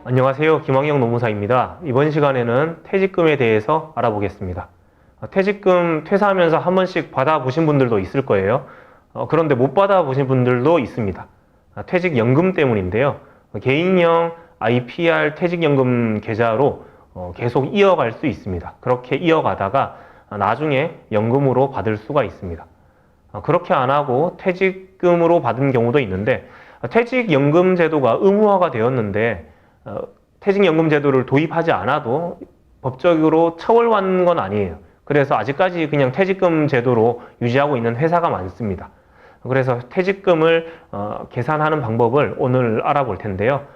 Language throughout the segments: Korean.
안녕하세요. 김학영 노무사입니다. 이번 시간에는 퇴직금에 대해서 알아보겠습니다. 퇴직금 퇴사하면서 한 번씩 받아보신 분들도 있을 거예요. 그런데 못 받아보신 분들도 있습니다. 퇴직연금 때문인데요. 개인형 IPR 퇴직연금 계좌로 계속 이어갈 수 있습니다. 그렇게 이어가다가 나중에 연금으로 받을 수가 있습니다. 그렇게 안 하고 퇴직금으로 받은 경우도 있는데, 퇴직연금 제도가 의무화가 되었는데 퇴직연금 제도를 도입하지 않아도 법적으로 처벌받는 건 아니에요. 그래서 아직까지 그냥 퇴직금 제도로 유지하고 있는 회사가 많습니다. 그래서 퇴직금을 계산하는 방법을 오늘 알아볼 텐데요.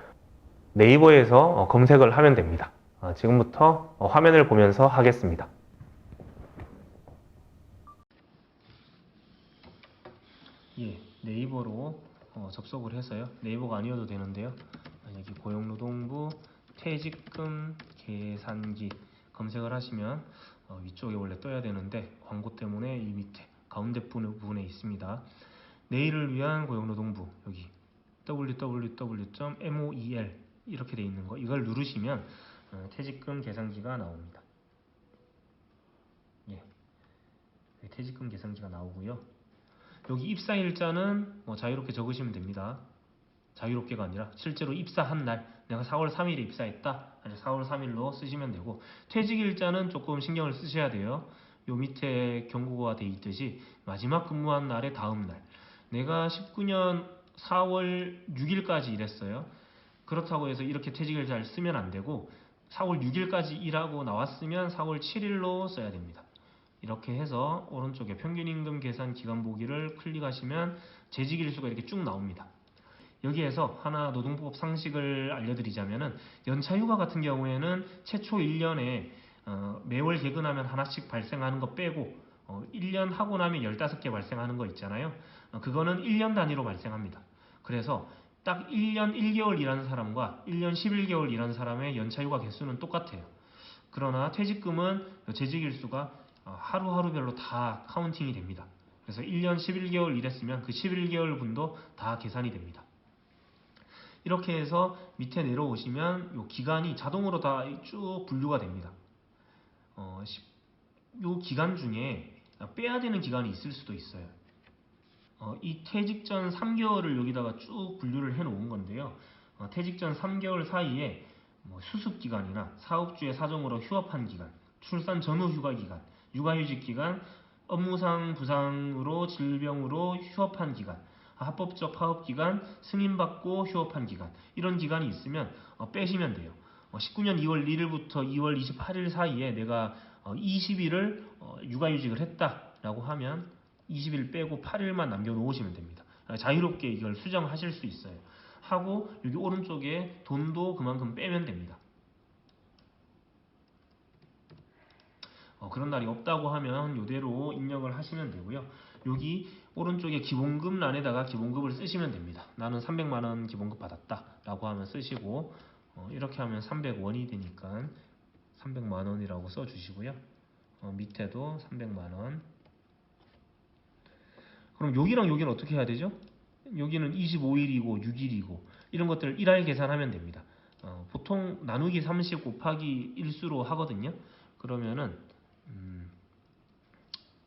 네이버에서 검색을 하면 됩니다. 지금부터 화면을 보면서 하겠습니다. 네이버로 접속을 해서요. 네이버가 아니어도 되는데요. 여기 고용노동부 퇴직금 계산기 검색을 하시면 위쪽에 원래 떠야 되는데 광고 때문에 이 밑에 가운데 부분에 있습니다. 내일을 위한 고용노동부, 여기 www.moel 이렇게 돼 있는 거, 이걸 누르시면 퇴직금 계산기가 나옵니다. 퇴직금 계산기가 나오고요. 여기 입사일자는 자유롭게 적으시면 됩니다. 자유롭게가 아니라 실제로 입사한 날, 내가 4월 3일에 입사했다, 4월 3일로 쓰시면 되고, 퇴직일자는 조금 신경을 쓰셔야 돼요. 요 밑에 경고가 돼 있듯이 마지막 근무한 날의 다음 날, 내가 19년 4월 6일까지 일했어요. 그렇다고 해서 이렇게 퇴직일자를 쓰면 안 되고 4월 6일까지 일하고 나왔으면 4월 7일로 써야 됩니다. 이렇게 해서 오른쪽에 평균임금 계산 기간 보기를 클릭하시면 재직일수가 이렇게 쭉 나옵니다. 여기에서 하나 노동법 상식을 알려드리자면은, 연차휴가 같은 경우에는 최초 1년에 매월 개근하면 하나씩 발생하는 거 빼고 1년 하고 나면 15개 발생하는 거 있잖아요. 그거는 1년 단위로 발생합니다. 그래서 딱 1년 1개월 일하는 사람과 1년 11개월 일하는 사람의 연차휴가 개수는 똑같아요. 그러나 퇴직금은 재직일수가 하루하루별로 다 카운팅이 됩니다. 그래서 1년 11개월 일했으면 그 11개월 분도 다 계산이 됩니다. 이렇게 해서 밑에 내려오시면 이 기간이 자동으로 다 쭉 분류가 됩니다. 이 기간 중에 빼야 되는 기간이 있을 수도 있어요. 이 퇴직 전 3개월을 여기다가 쭉 분류를 해 놓은 건데요. 퇴직 전 3개월 사이에 수습 기간이나 사업주의 사정으로 휴업한 기간, 출산 전후 휴가 기간, 육아휴직 기간, 업무상 부상으로 질병으로 휴업한 기간, 합법적 파업 기간, 승인받고 휴업한 기간, 이런 기간이 있으면 빼시면 돼요. 19년 2월 1일부터 2월 28일 사이에 내가 20일을 육아휴직을 했다라고 하면 20일 빼고 8일만 남겨놓으시면 됩니다. 자유롭게 이걸 수정하실 수 있어요. 하고 여기 오른쪽에 돈도 그만큼 빼면 됩니다. 그런 날이 없다고 하면 이대로 입력을 하시면 되고요. 여기 오른쪽에 기본급 란에다가 기본급을 쓰시면 됩니다. 나는 300만원 기본급 받았다 라고 하면 쓰시고, 이렇게 하면 300원이 되니까 300만원이라고 써주시고요. 밑에도 300만원. 그럼 여기랑 여기는 어떻게 해야 되죠? 여기는 25일이고 6일이고 이런 것들을 일할 계산하면 됩니다. 보통 나누기 30 곱하기 일수로 하거든요. 그러면은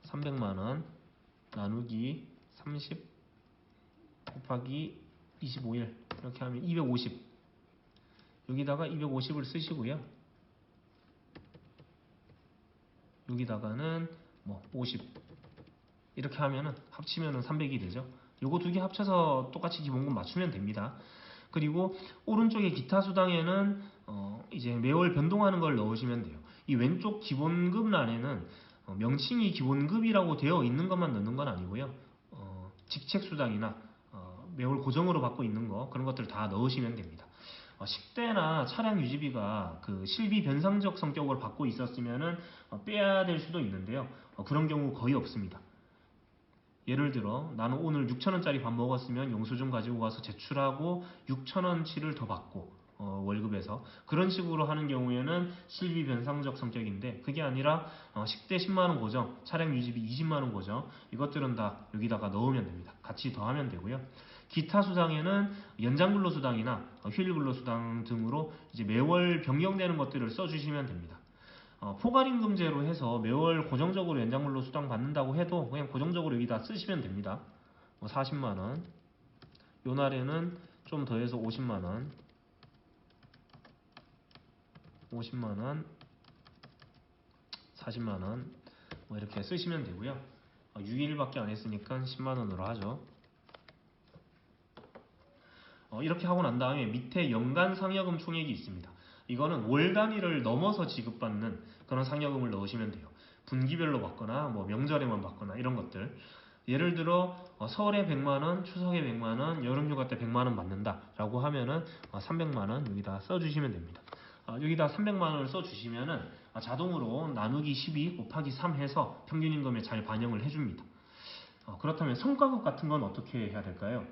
300만원 나누기 30 곱하기 25일 이렇게 하면 250, 여기다가 250을 쓰시고요. 여기다가는 50 이렇게 하면은 합치면은 300이 되죠. 요거 두 개 합쳐서 똑같이 기본급 맞추면 됩니다. 그리고 오른쪽에 기타 수당에는 이제 매월 변동하는 걸 넣으시면 돼요. 이 왼쪽 기본급 란에는 명칭이 기본급이라고 되어 있는 것만 넣는 건 아니고요. 직책 수당이나 매월 고정으로 받고 있는 거, 그런 것들 다 넣으시면 됩니다. 식대나 차량 유지비가 그 실비 변상적 성격을 받고 있었으면은 빼야 될 수도 있는데요. 그런 경우 거의 없습니다. 예를 들어 나는 오늘 6,000원짜리 밥 먹었으면 영수증 가지고 가서 제출하고 6,000원치를 더 받고, 월급에서. 그런 식으로 하는 경우에는 실비 변상적 성격인데, 그게 아니라 식대 10만원 고정, 차량 유지비 20만원 고정, 이것들은 다 여기다가 넣으면 됩니다. 같이 더하면 되고요. 기타 수당에는 연장근로수당이나 휴일근로수당 등으로 이제 매월 변경되는 것들을 써주시면 됩니다. 포괄임금제로 해서 매월 고정적으로 연장근로수당 받는다고 해도 그냥 고정적으로 여기다 쓰시면 됩니다. 40만원, 요 날에는 좀 더해서 50만원, 50만원, 40만원 이렇게 쓰시면 되고요. 6일밖에 안 했으니까 10만원으로 하죠. 이렇게 하고 난 다음에 밑에 연간 상여금 총액이 있습니다. 이거는 월 단위를 넘어서 지급받는 그런 상여금을 넣으시면 돼요. 분기별로 받거나 뭐 명절에만 받거나 이런 것들. 예를 들어 설에 100만원, 추석에 100만원, 여름휴가 때 100만원 받는다 라고 하면은 300만원 여기다 써주시면 됩니다. 여기다 300만원을 써주시면은 자동으로 나누기 12 곱하기 3 해서 평균임금에 잘 반영을 해줍니다. 그렇다면 성과급 같은 건 어떻게 해야 될까요?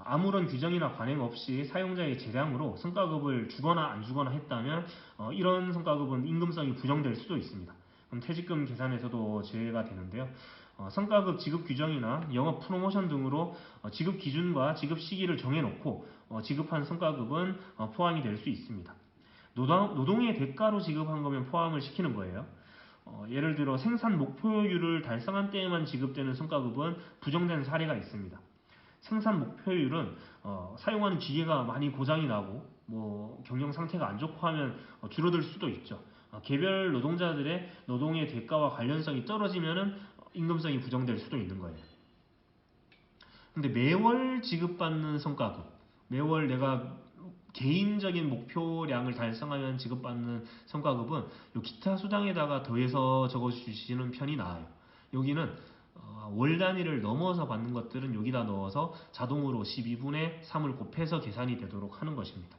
아무런 규정이나 관행 없이 사용자의 재량으로 성과급을 주거나 안 주거나 했다면 이런 성과급은 임금성이 부정될 수도 있습니다. 그럼 퇴직금 계산에서도 제외가 되는데요. 성과급 지급 규정이나 영업 프로모션 등으로 지급 기준과 지급 시기를 정해놓고 지급한 성과급은 포함이 될 수 있습니다. 노동의 대가로 지급한 거면 포함을 시키는 거예요. 예를 들어 생산 목표율을 달성한 때에만 지급되는 성과급은 부정된 사례가 있습니다. 생산 목표율은 사용하는 기계가 많이 고장이 나고 뭐 경영 상태가 안 좋고 하면 줄어들 수도 있죠. 개별 노동자들의 노동의 대가와 관련성이 떨어지면은 임금성이 부정될 수도 있는 거예요. 근데 매월 지급받는 성과급, 매월 내가 개인적인 목표량을 달성하면 지급받는 성과급은 요 기타 수당에다가 더해서 적어주시는 편이 나아요. 여기는 월 단위를 넘어서 받는 것들은 여기다 넣어서 자동으로 12분의 3을 곱해서 계산이 되도록 하는 것입니다.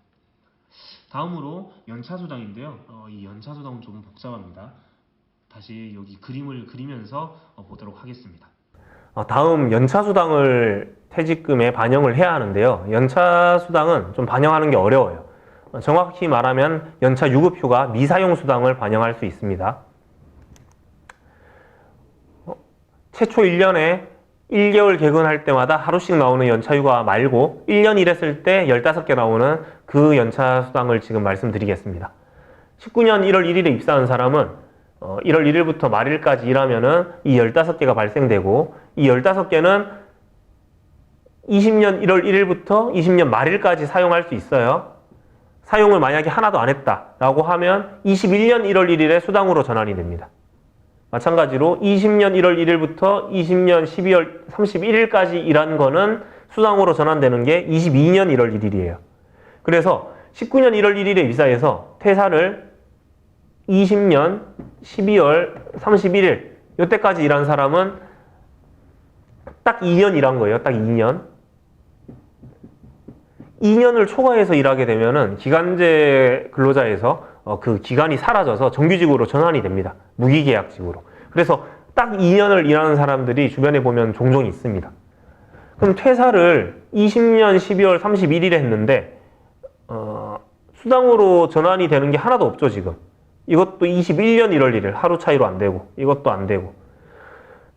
다음으로 연차수당인데요. 이 연차수당은 좀 복잡합니다. 다시 여기 그림을 그리면서 보도록 하겠습니다. 다음 연차수당을 퇴직금에 반영을 해야 하는데요. 연차수당은 좀 반영하는 게 어려워요. 정확히 말하면 연차유급휴가 미사용수당을 반영할 수 있습니다. 최초 1년에 1개월 개근할 때마다 하루씩 나오는 연차휴가 말고 1년 일했을 때 15개 나오는 그 연차수당을 지금 말씀드리겠습니다. 19년 1월 1일에 입사한 사람은 1월 1일부터 말일까지 일하면은 이 15개가 발생되고, 이 15개는 20년 1월 1일부터 20년 말일까지 사용할 수 있어요. 사용을 만약에 하나도 안 했다라고 하면 21년 1월 1일에 수당으로 전환이 됩니다. 마찬가지로 20년 1월 1일부터 20년 12월 31일까지 일한 거는 수당으로 전환되는 게 22년 1월 1일이에요. 그래서 19년 1월 1일에 입사해서 퇴사를 20년 12월 31일 이때까지 일한 사람은 딱 2년 일한 거예요. 딱 2년. 2년을 초과해서 일하게 되면은 기간제 근로자에서 그 기간이 사라져서 정규직으로 전환이 됩니다. 무기계약직으로. 그래서 딱 2년을 일하는 사람들이 주변에 보면 종종 있습니다. 그럼 퇴사를 20년 12월 31일에 했는데 수당으로 전환이 되는 게 하나도 없죠, 지금. 이것도 21년 1월 1일 하루 차이로 안 되고, 이것도 안 되고.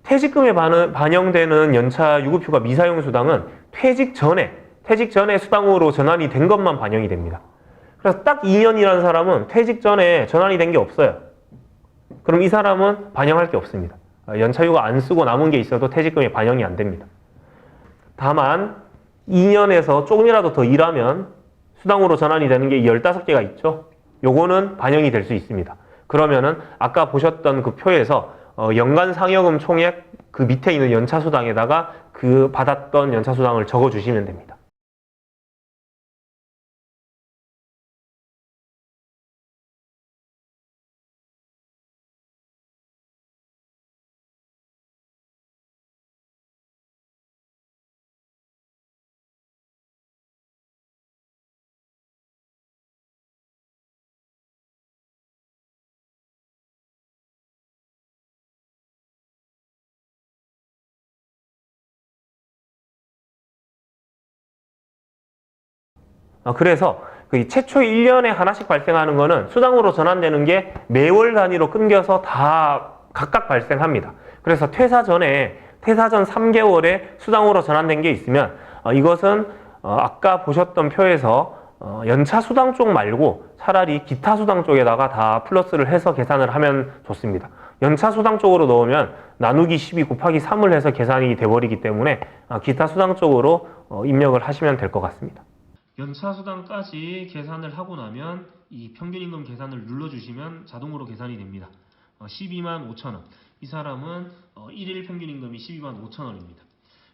퇴직금에 반영되는 연차 유급휴가 미사용 수당은 퇴직 전에 수당으로 전환이 된 것만 반영이 됩니다. 그래서 딱 2년이라는 사람은 퇴직 전에 전환이 된 게 없어요. 그럼 이 사람은 반영할 게 없습니다. 연차휴가 안 쓰고 남은 게 있어도 퇴직금에 반영이 안 됩니다. 다만 2년에서 조금이라도 더 일하면 수당으로 전환이 되는 게 15개가 있죠. 요거는 반영이 될 수 있습니다. 그러면은 아까 보셨던 그 표에서 연간 상여금 총액 그 밑에 있는 연차수당에다가 그 받았던 연차수당을 적어주시면 됩니다. 그래서 그 최초 1년에 하나씩 발생하는 거는 수당으로 전환되는 게 매월 단위로 끊겨서 다 각각 발생합니다. 그래서 퇴사 전 3개월에 수당으로 전환된 게 있으면 이것은 아까 보셨던 표에서 연차 수당 쪽 말고 차라리 기타 수당 쪽에다가 다 플러스를 해서 계산을 하면 좋습니다. 연차 수당 쪽으로 넣으면 나누기 12 곱하기 3을 해서 계산이 돼버리기 때문에 기타 수당 쪽으로 입력을 하시면 될 것 같습니다. 연차 수당까지 계산을 하고 나면 이 평균임금 계산을 눌러주시면 자동으로 계산이 됩니다. 12만 5천 원. 이 사람은 1일 평균임금이 12만 5천 원입니다.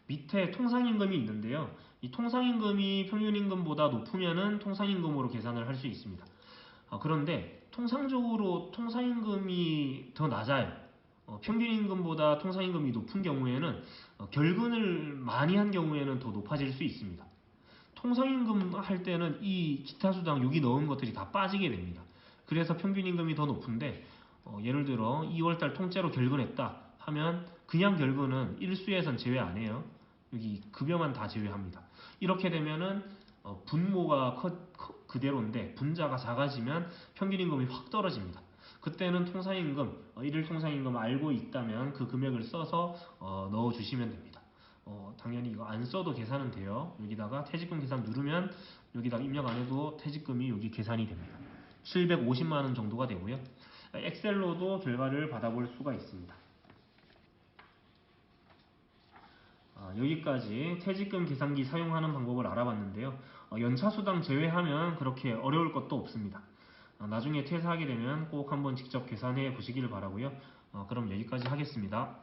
밑에 통상임금이 있는데요. 이 통상임금이 평균임금보다 높으면은 통상임금으로 계산을 할 수 있습니다. 그런데 통상적으로 통상임금이 더 낮아요. 평균임금보다 통상임금이 높은 경우에는 결근을 많이 한 경우에는 더 높아질 수 있습니다. 통상임금 할 때는 이 기타수당 여기 넣은 것들이 다 빠지게 됩니다. 그래서 평균임금이 더 높은데 예를 들어 2월달 통째로 결근했다 하면 그냥 결근은 일수에선 제외 안 해요. 여기 급여만 다 제외합니다. 이렇게 되면은 분모가 그대로인데 분자가 작아지면 평균임금이 확 떨어집니다. 그때는 통상임금, 일일 통상임금 알고 있다면 그 금액을 써서 넣어주시면 됩니다. 당연히 이거 안 써도 계산은 돼요. 여기다가 퇴직금 계산 누르면 여기다가 입력 안 해도 퇴직금이 여기 계산이 됩니다. 750만 원 정도가 되고요. 엑셀로도 결과를 받아볼 수가 있습니다. 여기까지 퇴직금 계산기 사용하는 방법을 알아봤는데요. 연차수당 제외하면 그렇게 어려울 것도 없습니다. 나중에 퇴사하게 되면 꼭 한번 직접 계산해 보시기를 바라고요. 그럼 여기까지 하겠습니다.